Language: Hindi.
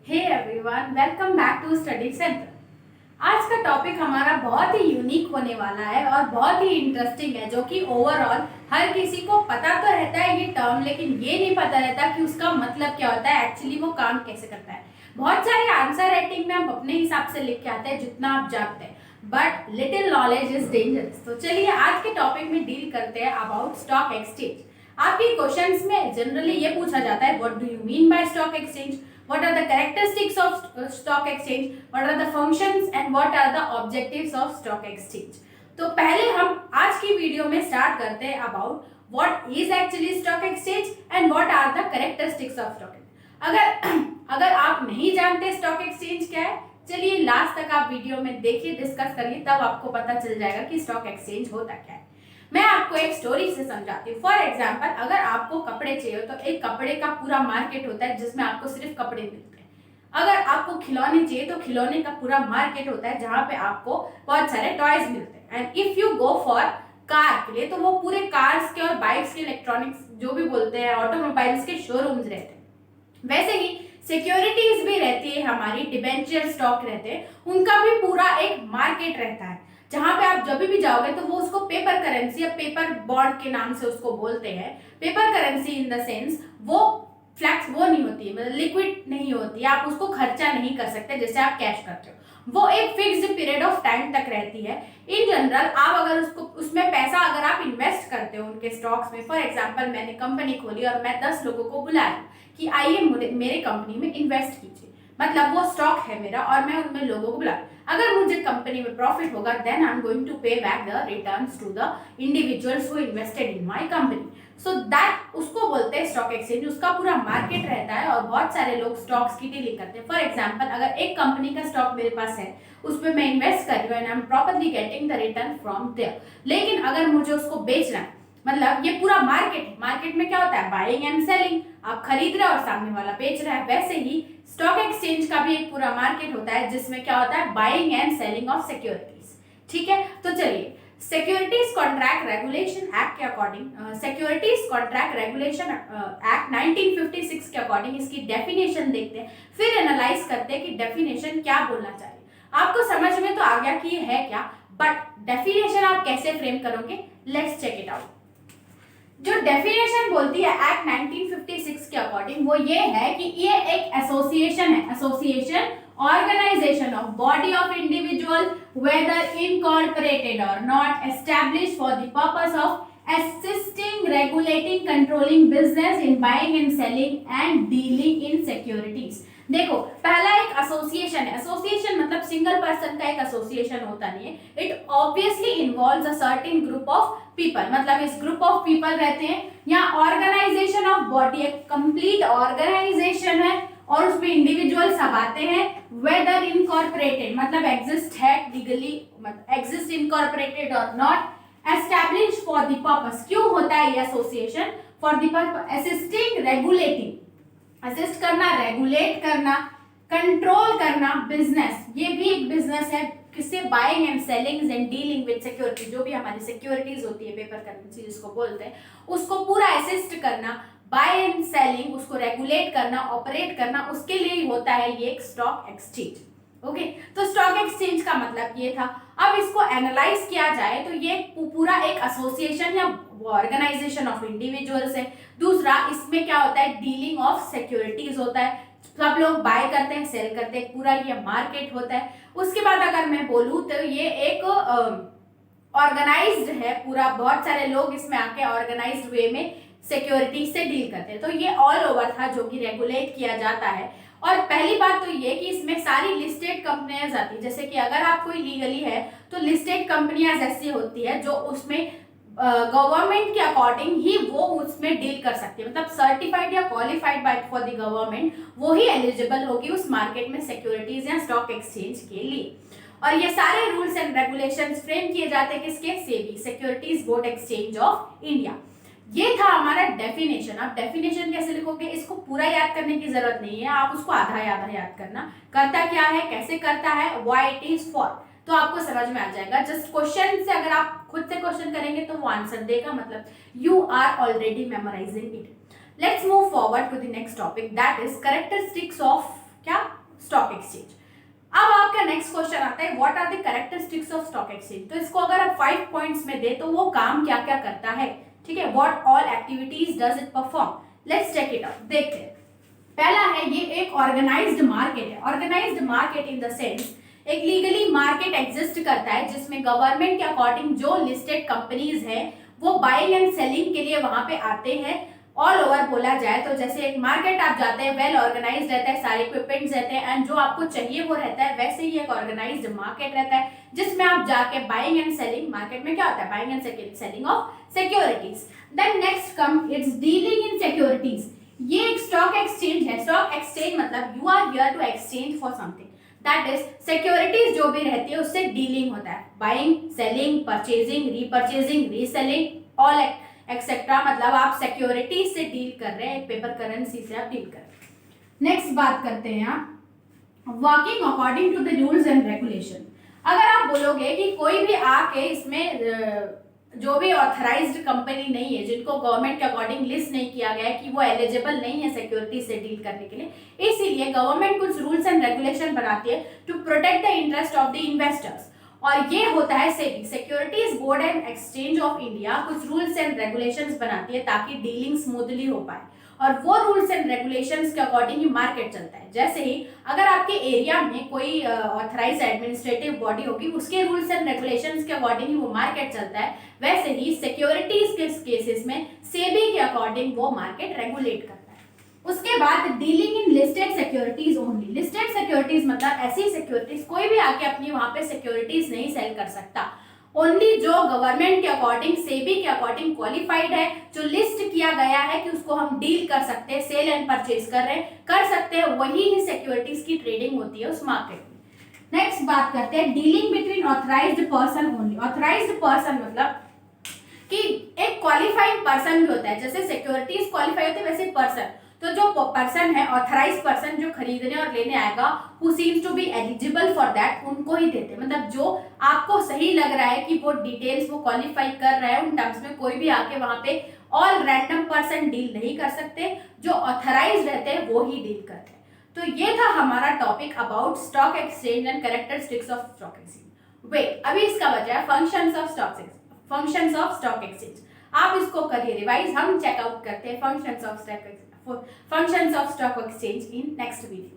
Hey everyone, welcome back to study centre. आज का टॉपिक हमारा बहुत ही यूनिक होने वाला है और बहुत ही इंटरेस्टिंग है, जो कि ओवरऑल हर किसी को पता तो रहता है ये टर्म, लेकिन ये नहीं पता रहता कि उसका मतलब क्या होता है, एक्चुअली वो काम कैसे करता है। बहुत सारे आंसर राइटिंग में हम अपने हिसाब से लिख के आते हैं जितना आप जानते हैं, but little knowledge is dangerous. तो चलिए आज के टॉपिक में डील करते हैं अबाउट स्टॉक एक्सचेंज। आपके क्वेश्चंस में जनरली ये पूछा जाता है, what do you mean by stock exchange, what are the characteristics of stock exchange, what are the functions and what are the objectives of stock exchange। तो पहले हम आज की वीडियो में स्टार्ट करते हैं about what is actually stock exchange and what are the characteristics of stock exchange। अगर आप नहीं जानते स्टॉक एक्सचेंज क्या है, चलिए लास्ट तक आप वीडियो में देखिए, डिस्कस करिए, तब आपको पता चल जाएगा कि स्टॉक एक्सचेंज होता क्या है। मैं आपको एक स्टोरी से समझाती हूँ। फॉर एग्जाम्पल, अगर आपको कपड़े चाहिए तो एक कपड़े का पूरा मार्केट होता है जिसमें आपको सिर्फ कपड़े मिलते हैं। अगर आपको खिलौने चाहिए तो खिलौने का पूरा मार्केट होता है जहाँ पे आपको बहुत सारे टॉयज मिलते हैं। And if you go for car के लिए तो वो पूरे कार्स के और बाइक्स के, इलेक्ट्रॉनिक्स जो भी बोलते हैं, ऑटोमोबाइल्स के शोरूम्स रहते हैं। वैसे ही सिक्योरिटीज भी रहती है हमारी, डिबेंचर स्टॉक रहते हैं, उनका भी पूरा एक मार्केट रहता है जहां पे आप जब भी जाओगे तो वो उसको पेपर करेंसी या पेपर बॉन्ड के नाम से उसको बोलते हैं। Paper currency in the sense वो फ्लैक्स वो नहीं होती है, मतलब लिक्विड नहीं होती है, आप उसको खर्चा नहीं कर सकते जैसे आप कैश करते हो। वो एक फिक्स्ड पीरियड ऑफ टाइम तक रहती है। इन जनरल आप अगर उसको उसमें पैसा अगर आप इन्वेस्ट करते हो उनके स्टॉक्स में, फॉर एग्जाम्पल मैंने कंपनी खोली और मैं 10 लोगों को बुलाया कि आइए मेरे कंपनी में इन्वेस्ट कीजिए, मतलब वो स्टॉक है मेरा और मैं उनमें लोगों को बुला, अगर मुझे कंपनी में प्रॉफिट होगा then I am going to pay back the returns to the individuals who invested in my company. So that उसको बोलते हैं स्टॉक एक्सचेंज। उसका पूरा मार्केट रहता है और बहुत सारे लोग स्टॉक्स की डीलिंग करते हैं। फॉर एग्जांपल, अगर एक कंपनी का स्टॉक मेरे पास है, उसमें मैं इन्वेस्ट कर रही हूँ and I am properly getting the return from there, लेकिन अगर मुझे उसको बेचना है, मतलब ये पूरा मार्केट में क्या होता है, बाइंग एंड सेलिंग, आप खरीद रहे हो और सामने वाला बेच रहा है। वैसे ही स्टॉक एक्सचेंज का भी एक पूरा मार्केट होता है जिसमें क्या होता है, buying and selling of securities. ठीक है, तो चलिए सिक्योरिटीज कॉन्ट्रैक्ट रेगुलेशन एक्ट के according, securities contract regulation act 1956 के अकॉर्डिंग इसकी डेफिनेशन देखते हैं, फिर एनालाइज करते हैं कि डेफिनेशन क्या बोलना चाहिए। आपको समझ में तो आ गया कि ये है क्या, बट डेफिनेशन आप कैसे फ्रेम करोगे, लेट्स चेक इट आउट। जो डेफिनेशन बोलती है एक्ट 1956 के अकॉर्डिंग, वो ये है कि ये एक एसोसिएशन है, association organization of body of individual whether incorporated or not established for the purpose of assisting, regulating, controlling business in buying and selling and dealing in securities। देखो, पहला एक एसोसिएशन है। एसोसिएशन मतलब सिंगल पर्सन का एक एसोसिएशन होता नहीं है, it obviously involves a certain group of people, मतलब इस ग्रुप ऑफ पीपल रहते हैं। यहाँ ऑर्गेनाइजेशन ऑफ बॉडी एक कंप्लीट ऑर्गेनाइजेशन है और उसमें इंडिविजुअल सब आते हैं। वेदर इनकॉर्पोरेटेड मतलब एग्जिस्ट है लीगली, मतलब एग्जिस्ट इनकॉर्पोरेटेड और not, established for the purpose, क्यों होता है ये association, for the purpose assisting, regulating, assist करना, रेगुलेट करना, कंट्रोल करना बिजनेस, ये भी एक बिजनेस है, किससे, buying and selling and dealing with security, जो भी हमारी सिक्योरिटीज होती है, पेपर करेंसी जिसको बोलते हैं, उसको पूरा असिस्ट करना, बाय एंड सेलिंग, उसको रेगुलेट करना, ऑपरेट करना, उसके लिए होता है ये एक स्टॉक एक्सचेंज। ओके, तो स्टॉक एक्सचेंज का मतलब ये था। अब इसको एनालाइज किया जाए तो ये पूरा एक एसोसिएशन या ऑर्गेनाइजेशन ऑफ इंडिविजुअल्स है। दूसरा, इसमें क्या होता है, डीलिंग ऑफ सिक्योरिटीज होता है, सब लोग बाय करते हैं, सेल करते हैं, पूरा ये मार्केट होता है। उसके बाद अगर मैं बोलूँ तो ये एक ऑर्गेनाइज्ड है, पूरा बहुत सारे लोग इसमें आके ऑर्गेनाइज्ड वे में सिक्योरिटी से डील करते हैं। तो ये ऑल ओवर था जो कि रेगुलेट किया जाता है। और पहली बात तो ये कि इसमें सारी लिस्टेड कंपनियां आती है, जैसे कि अगर आप कोई लीगली है तो लिस्टेड कंपनियां ऐसी होती है जो उसमें गवर्नमेंट के अकॉर्डिंग ही वो उसमें डील कर सकती है, मतलब सर्टिफाइड या qualified by for the government, वो ही एलिजिबल होगी उस मार्केट में सिक्योरिटीज या स्टॉक एक्सचेंज के लिए। और ये सारे रूल्स एंड रेगुलेशंस फ्रेम किए जाते हैं किसके, SEBI, securities board exchange of India. ये था हमारा डेफिनेशन। आप डेफिनेशन कैसे लिखोगे, इसको पूरा याद करने की जरूरत नहीं है, आप उसको आधा याद करना, करता क्या है, कैसे करता है, व्हाई इट इज फॉर, तो आपको समझ में आ जाएगा। जस्ट क्वेश्चन से अगर आप खुद से क्वेश्चन करेंगे तो वो आंसर देगा, मतलब you are already memorising it. Let's move forward to the next topic, that is characteristics of क्या? Stock exchange. अब आपका नेक्स्ट क्वेश्चन आता है what are the characteristics of stock exchange. तो इसको अगर आप 5 पॉइंट्स में दे तो वो काम क्या क्या करता है, ठीक है, what all activities does it perform. Let's check it out, देखते हैं। पहला है ये एक ऑर्गेनाइज्ड मार्केट है। Organised market in the sense एक लीगली मार्केट एग्जिस्ट करता है जिसमें गवर्नमेंट के अकॉर्डिंग जो लिस्टेड कंपनीज है वो बाइंग एंड सेलिंग के लिए वहां पे आते हैं। ऑल ओवर बोला जाए तो जैसे एक मार्केट आप जाते हैं, वेल ऑर्गेनाइज्ड रहता है, सारे इक्विपमेंट्स रहते हैं एंड जो आपको चाहिए वो रहता है, वैसे ही एक ऑर्गेनाइज्ड मार्केट रहता है जिसमें आप जाके बाइंग एंड सेलिंग, मार्केट में क्या होता है, buying and selling of securities. Then next come it's dealing in securities. ये एक स्टॉक एक्सचेंज है। स्टॉक एक्सचेंज मतलब you are here to exchange for something, that is securities जो भी रहती है उससे डीलिंग होता है, buying, selling, purchasing, repurchasing, reselling, all etcetera, मतलब आप सिक्योरिटी से डील कर रहे हैं, पेपर करेंसी से आप डील कर रहे हैं। नेक्स्ट बात करते हैं आप working according to the rules and regulation. अगर आप बोलोगे कि कोई भी आके इसमें जो भी ऑथराइज्ड कंपनी नहीं है, जिनको गवर्नमेंट के अकॉर्डिंग लिस्ट नहीं किया गया है कि वो एलिजिबल नहीं है सिक्योरिटी से डील करने के लिए, इसीलिए गवर्नमेंट कुछ रूल्स एंड रेगुलेशन बनाती है to protect the interest of the investors, और ये होता है SEBI, securities board and exchange of India. कुछ रूल्स एंड रेगुलेशंस बनाती है ताकि डीलिंग स्मूथली हो पाए, और वो रूल्स एंड रेगुलेशंस के अकॉर्डिंग ही मार्केट चलता है। जैसे ही अगर आपके एरिया में कोई ऑथराइज एडमिनिस्ट्रेटिव बॉडी होगी, उसके रूल्स एंड रेगुलेशंस के अकॉर्डिंग ही वो मार्केट चलता है, वैसे ही सिक्योरिटीज के केसेस में सेबी के अकॉर्डिंग वो मार्केट रेगुलेट करता है। उसके बाद dealing in listed securities only. Listed securities मतलब ऐसी सिक्योरिटीज, कोई भी आके अपनी वहां पे सिक्योरिटीज नहीं सेल कर सकता, ओनली जो गवर्नमेंट के अकॉर्डिंग, सेबी के अकॉर्डिंग क्वालिफाइड है, जो लिस्ट किया गया है कि उसको हम डील कर सकते हैं, सेल एंड परचेज कर सकते हैं, वही ही सिक्योरिटीज की ट्रेडिंग होती है उस मार्केट में। नेक्स्ट बात करते हैं dealing between authorised person only. Authorised person मतलब कि एक क्वालिफाइड पर्सन भी होता है, जैसे सिक्योरिटीज क्वालिफाई होते हैं वैसे पर्सन, तो जो पर्सन है ऑथराइज पर्सन जो खरीदने और लेने आएगा, who seems to be eligible for that, उनको ही देते हैं। मतलब जो आपको सही लग रहा है कि वो डिटेल्स वो क्वालिफाई कर रहा है उन टर्म्स में, कोई भी आके वहां पे ऑल रैंडम पर्सन डील नहीं कर सकते, जो ऑथराइज रहते हैं वो ही डील करते हैं। तो ये था हमारा topic about stock exchange and characteristics of stock exchange. Wait, अभी इसका बचा है फंक्शंस ऑफ स्टॉक एक्सचेंज। आप इसको करिए रिवाइज, हम चेकआउट करते हैं functions of stock exchange in next video.